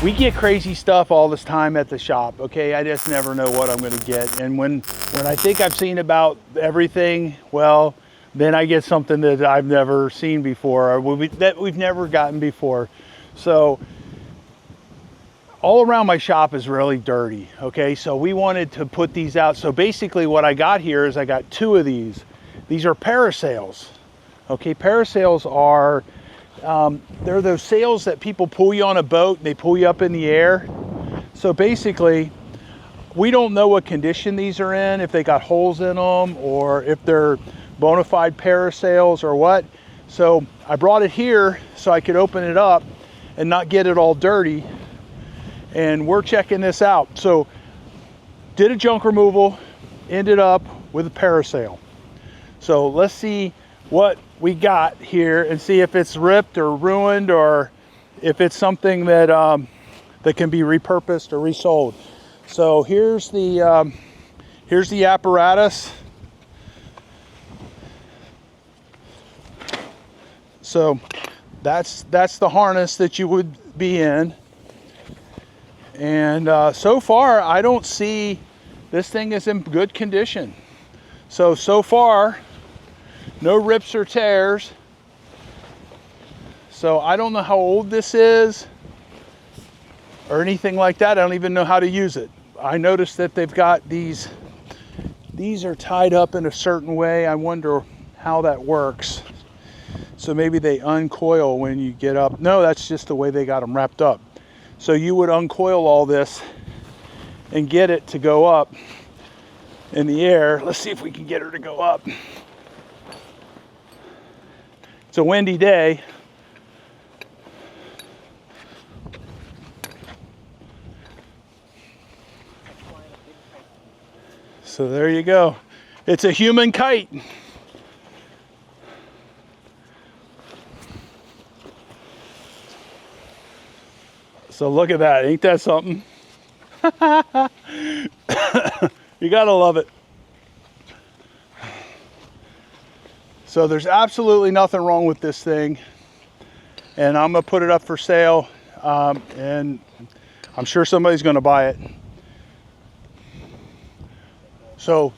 We get crazy stuff all this time at the shop, okay? I just never know what I'm gonna get. And when I think I've seen about everything, well, then I get something that I've never seen before, or that we've never gotten before. So all around my shop is really dirty, okay? So we wanted to put these out. So basically what I got here is I got 2 of these. These are parasails, okay? Parasails are, they're those sails that people pull you on a boat and they pull you up in the air. So basically, we don't know what condition these are in, if they got holes in them or if they're bona fide parasails or what. So I brought it here so I could open it up and not get it all dirty. And we're checking this out. So did a junk removal, ended up with a parasail. So let's see what we got here and see if it's ripped or ruined or if it's something that that can be repurposed or resold. So here's the apparatus. So that's the harness that you would be in. And so far I don't see, this thing is in good condition. So far no rips or tears. So I don't know how old this is or anything like that. I don't even know how to use it. I noticed that they've got these are tied up in a certain way. I wonder how that works. So maybe they uncoil when you get up. No, that's just the way they got them wrapped up. So you would uncoil all this and get it to go up in the air. Let's see if we can get her to go up. It's a windy day. So there you go. It's a human kite. So look at that, ain't that something? You gotta love it. So there's absolutely nothing wrong with this thing. And I'm gonna put it up for sale. And I'm sure somebody's gonna buy it. So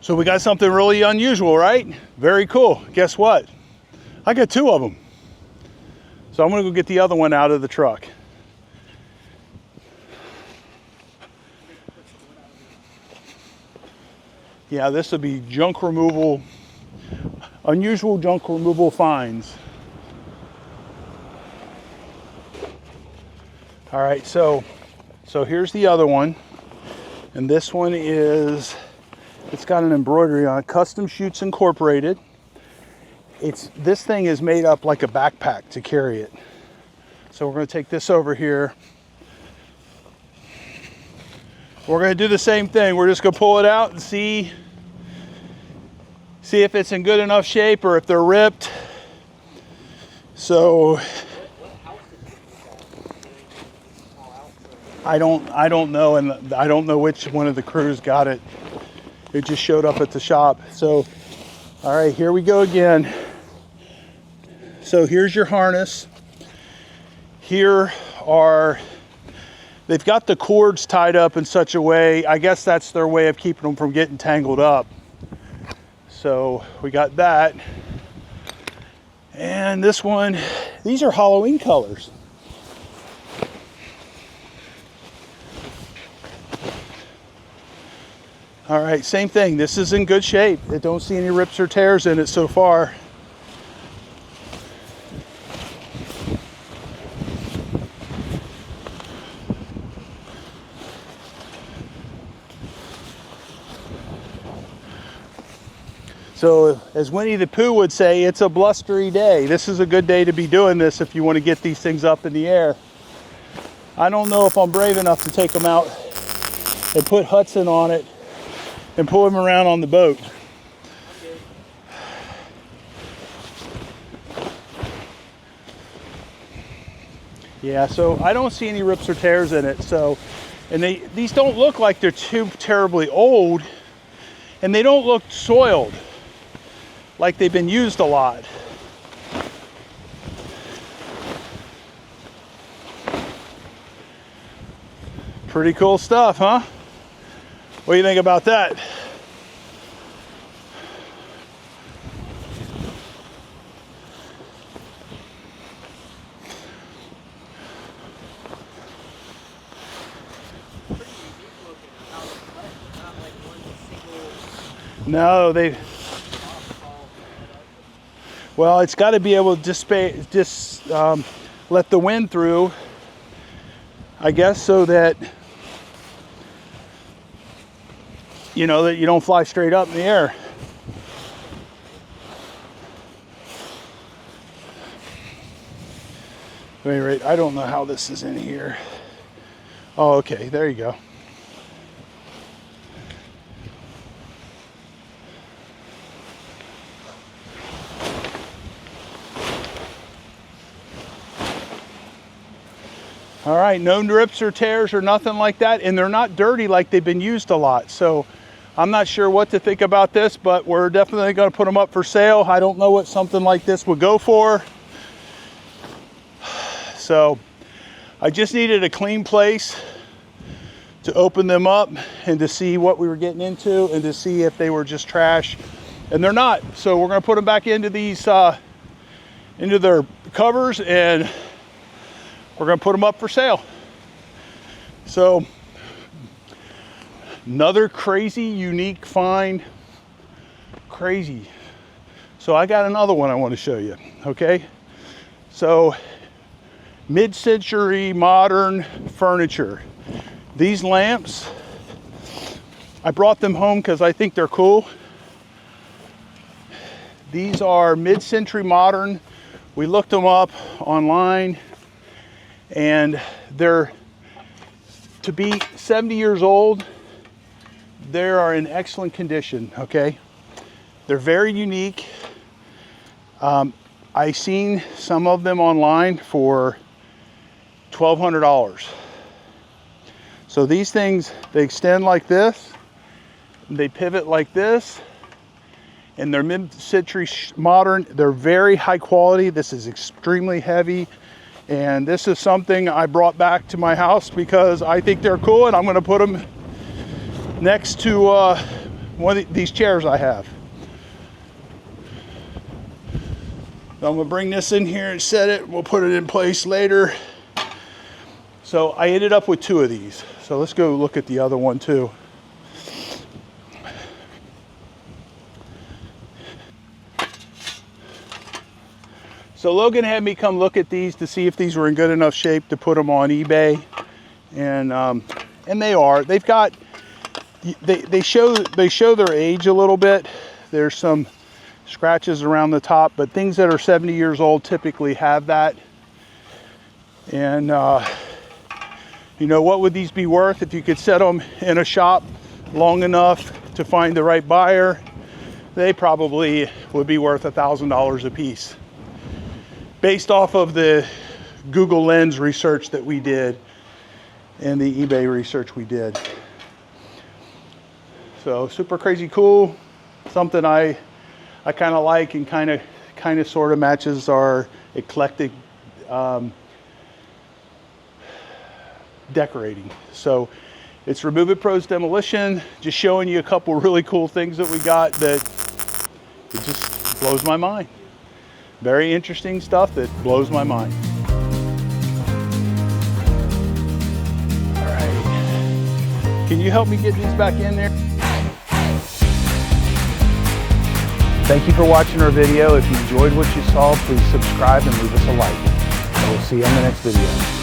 we got something really unusual, right? Very cool. Guess what? I got 2 of them. So I'm gonna go get the other one out of the truck. Yeah, this would be junk removal, unusual junk removal finds. All right, so here's the other one. And this one is, it's got an embroidery on it, Custom Shoots Incorporated. This thing is made up like a backpack to carry it. So we're gonna take this over here. We're gonna do the same thing. We're just gonna pull it out and see if it's in good enough shape or if they're ripped. So I don't know, and I don't know which one of the crews got it. It just showed up at the shop. So all right, here we go again. So here's your harness. Here are, they've got the cords tied up in such a way, I guess that's their way of keeping them from getting tangled up. So we got that. And this one, these are Halloween colors. All right, same thing. This is in good shape. I don't see any rips or tears in it so far. So as Winnie the Pooh would say, it's a blustery day. This is a good day to be doing this if you want to get these things up in the air. I don't know if I'm brave enough to take them out and put Hudson on it and pull him around on the boat. Yeah, so I don't see any rips or tears in it. So, and these don't look like they're too terribly old, and they don't look soiled, like they've been used a lot. Pretty cool stuff, huh? What do you think about that? No, well, it's got to be able to let the wind through, I guess, so that you know that you don't fly straight up in the air. At any rate, I don't know how this is in here. Oh, okay, there you go. All right, no rips or tears or nothing like that, and they're not dirty like they've been used a lot. So I'm not sure what to think about this, but we're definitely going to put them up for sale. I don't know what something like this would go for. So I just needed a clean place to open them up and to see what we were getting into and to see if they were just trash. And they're not. So we're going to put them back into these, into their covers, and we're going to put them up for sale. So another crazy, unique find. Crazy. So I got another one I want to show you. Okay. So mid-century modern furniture. These lamps, I brought them home because I think they're cool. These are mid-century modern. We looked them up online, and they're, to be 70 years old, they are in excellent condition, okay? They're very unique. I seen some of them online for $1,200. So these things, they extend like this, they pivot like this, and they're mid-century modern. They're very high quality. This is extremely heavy. And this is something I brought back to my house because I think they're cool, and I'm going to put them next to one of these chairs I have. So I'm going to bring this in here and set it. We'll put it in place later. So I ended up with 2 of these. So let's go look at the other one too. So Logan had me come look at these to see if these were in good enough shape to put them on eBay, and they are. They've got, they show their age a little bit. There's some scratches around the top, but things that are 70 years old typically have that. And you know, what would these be worth if you could set them in a shop long enough to find the right buyer? They probably would be worth $1,000 a piece, based off of the Google Lens research that we did and the eBay research we did. So super crazy cool, something I kind of like, and kind of sort of matches our eclectic decorating. So it's Remove It Pro's Demolition, just showing you a couple really cool things that we got that it just blows my mind. Very interesting stuff that blows my mind. All right, can you help me get these back in there? Thank you for watching our video. If you enjoyed what you saw, please subscribe and leave us a like. And we'll see you on the next video.